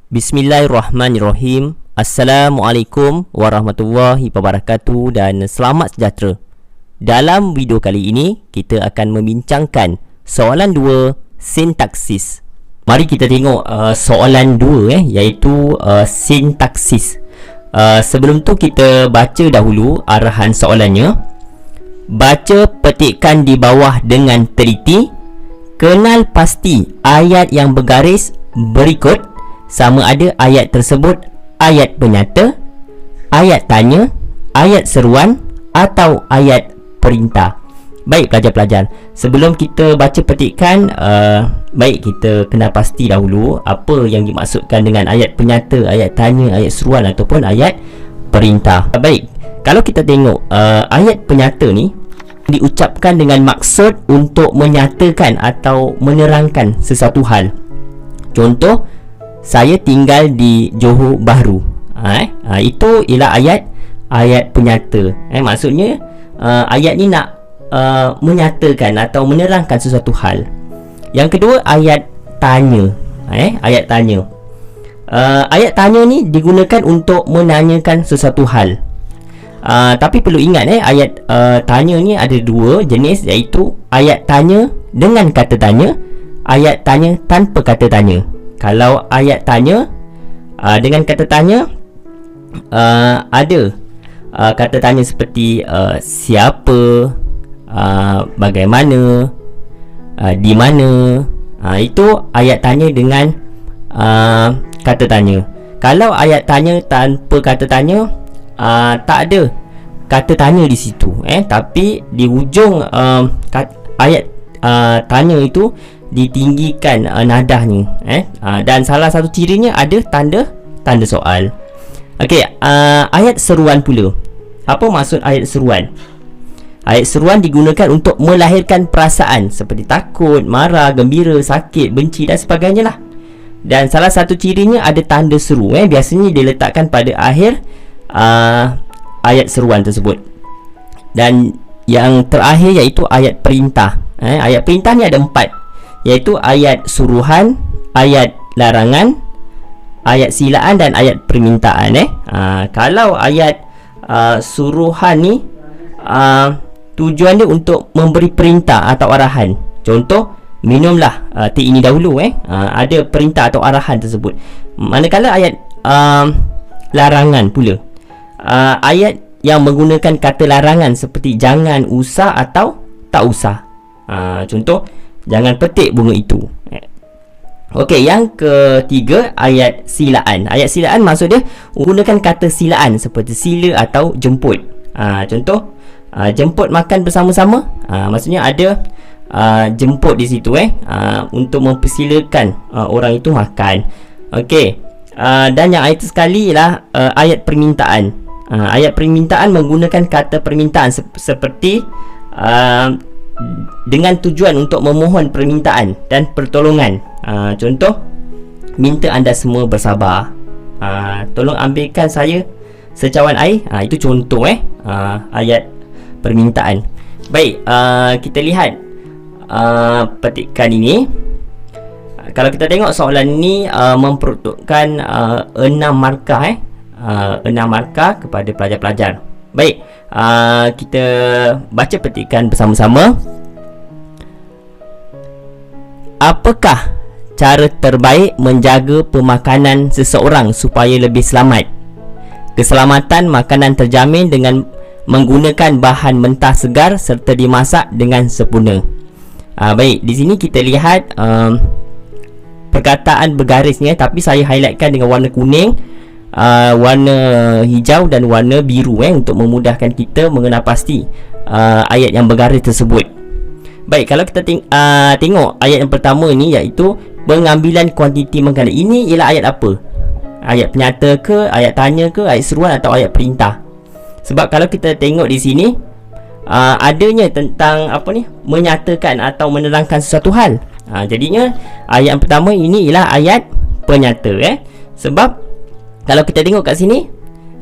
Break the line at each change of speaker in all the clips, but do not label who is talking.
Bismillahirrahmanirrahim. Assalamualaikum warahmatullahi wabarakatuh dan selamat sejahtera. Dalam video kali ini, kita akan membincangkan soalan 2 sintaksis. Mari kita tengok soalan 2 iaitu sintaksis. Sebelum tu kita baca dahulu arahan soalannya. Baca petikan di bawah dengan teliti. Kenal pasti ayat yang bergaris berikut sama ada ayat tersebut ayat penyata, ayat tanya, ayat seruan atau ayat perintah. Baik pelajar-pelajar, sebelum kita baca petikan, baik kita kena pasti dahulu apa yang dimaksudkan dengan ayat penyata, ayat tanya, ayat seruan ataupun ayat perintah. Baik, kalau kita tengok ayat penyata ni diucapkan dengan maksud untuk menyatakan atau menerangkan sesuatu hal. Contoh, saya tinggal di Johor Bahru. Itu ialah ayat penyata. Maksudnya ayat ni nak menyatakan atau menerangkan sesuatu hal. Yang kedua, ayat tanya. Ayat tanya. Ayat tanya ni digunakan untuk menanyakan sesuatu hal. Tapi perlu ingat ayat tanya ni ada 2 jenis, iaitu ayat tanya dengan kata tanya, ayat tanya tanpa kata tanya. Kalau ayat tanya dengan kata tanya, ada kata tanya seperti siapa, bagaimana, di mana. Itu ayat tanya dengan kata tanya. Kalau ayat tanya tanpa kata tanya, tak ada kata tanya di situ, tapi di ujung ayat tanya itu ditinggikan nadahnya, dan salah satu cirinya ada tanda soal. Okey, ayat seruan pula. Apa maksud ayat seruan? Ayat seruan digunakan untuk melahirkan perasaan seperti takut, marah, gembira, sakit, benci dan sebagainya lah. Dan salah satu cirinya ada tanda seru, biasanya diletakkan pada akhir ayat seruan tersebut. Dan yang terakhir iaitu ayat perintah. Ayat perintah ni ada 4, iaitu ayat suruhan, ayat larangan, ayat silaan dan ayat permintaan. Kalau ayat suruhan ni tujuan dia untuk memberi perintah atau arahan. Contoh, minumlah teh ini dahulu. Ada perintah atau arahan tersebut. Manakala ayat larangan pula, ayat yang menggunakan kata larangan seperti jangan, usah atau tak usah. Contoh, jangan petik bunga itu. Okey, yang ketiga ayat silaan. Ayat silaan maksud dia menggunakan kata silaan seperti sila atau jemput. Contoh, jemput makan bersama-sama. Maksudnya ada jemput di situ untuk mempersilakan orang itu makan. Okey. Dan yang itu sekali ialah ayat permintaan. Ayat permintaan menggunakan kata permintaan seperti dengan tujuan untuk memohon permintaan dan pertolongan. Contoh, minta anda semua bersabar. Tolong ambilkan saya secawan air. Itu contoh ayat permintaan. Baik, kita lihat petikan ini. Kalau kita tengok soalan ini memperuntukkan 6 markah 6 markah kepada pelajar-pelajar. Baik, kita baca petikan bersama-sama. Apakah cara terbaik menjaga pemakanan seseorang supaya lebih selamat? Keselamatan makanan terjamin dengan menggunakan bahan mentah segar serta dimasak dengan sempurna. Baik, di sini kita lihat perkataan bergarisnya, tapi saya highlightkan dengan warna kuning, warna hijau dan warna biru untuk memudahkan kita mengenal pasti ayat yang bergaris tersebut. Baik, kalau kita tengok ayat yang pertama ni, iaitu pengambilan kuantiti makanan. Ini ialah ayat apa? Ayat penyata ke, ayat tanya ke, ayat seruan atau ayat perintah? Sebab kalau kita tengok di sini adanya tentang menyatakan atau menerangkan sesuatu hal. Jadinya ayat yang pertama ini ialah ayat penyata. Sebab kalau kita tengok kat sini,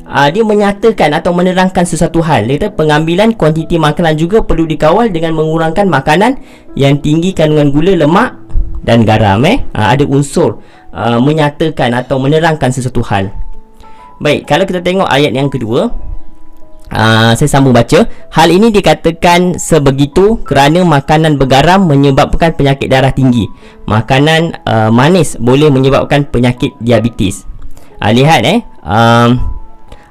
dia menyatakan atau menerangkan sesuatu hal. Dia kata pengambilan kuantiti makanan juga perlu dikawal dengan mengurangkan makanan yang tinggi kandungan gula, lemak dan garam. Ada unsur menyatakan atau menerangkan sesuatu hal. Baik, kalau kita tengok ayat yang kedua, saya sambung baca. Hal ini dikatakan sebegitu kerana makanan bergaram menyebabkan penyakit darah tinggi. Makanan manis boleh menyebabkan penyakit diabetes. Lihat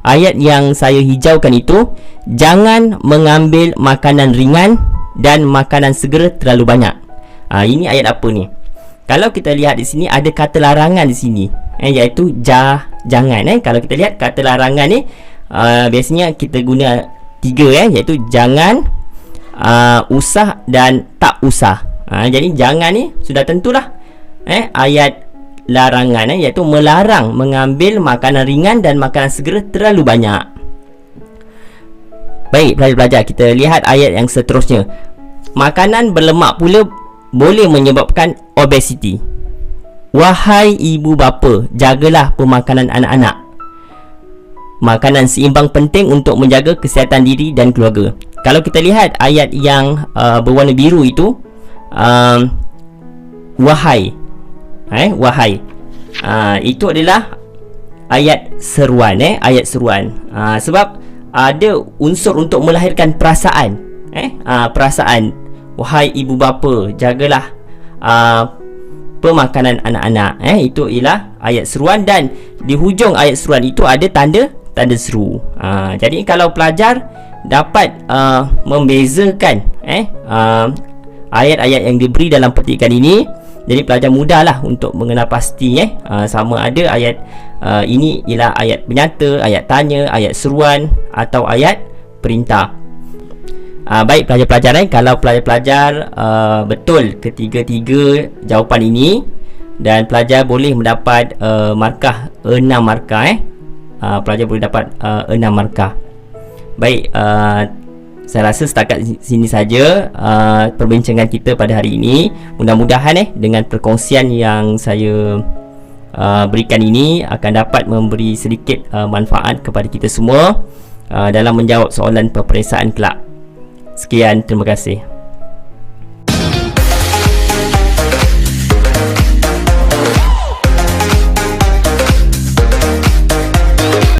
ayat yang saya hijaukan itu, jangan mengambil makanan ringan dan makanan segera terlalu banyak. Ini ayat apa ni? Kalau kita lihat di sini ada kata larangan di sini, iaitu jangan. Kalau kita lihat kata larangan ni, biasanya kita guna 3, iaitu jangan, usah dan tak usah. Jadi jangan ni sudah tentulah ayat larangan, iaitu melarang mengambil makanan ringan dan makanan segera terlalu banyak. Baik, pelajar-pelajar, kita lihat ayat yang seterusnya. Makanan berlemak pula boleh menyebabkan obesiti. Wahai ibu bapa, jagalah pemakanan anak-anak. Makanan seimbang penting untuk menjaga kesihatan diri dan keluarga. Kalau kita lihat ayat yang berwarna biru itu, wahai, wahai, itu adalah ayat seruan, ayat seruan. Sebab ada unsur untuk melahirkan perasaan, perasaan. Wahai ibu bapa, jagalah pemakanan anak-anak. Itu ialah ayat seruan, dan di hujung ayat seruan itu ada tanda seru. Jadi kalau pelajar dapat membezakan ayat-ayat yang diberi dalam petikan ini, jadi pelajar mudahlah untuk mengenal pasti sama ada ayat ini ialah ayat penyata, ayat tanya, ayat seruan atau ayat perintah. Baik pelajar-pelajar, kalau pelajar-pelajar betul ketiga-tiga jawapan ini, dan pelajar boleh mendapat markah 6 markah. Pelajar boleh dapat 6 markah. Baik, saya rasa setakat sini saja perbincangan kita pada hari ini. Mudah-mudahan dengan perkongsian yang saya berikan ini akan dapat memberi sedikit manfaat kepada kita semua dalam menjawab soalan peperiksaan kelak. Sekian, terima kasih.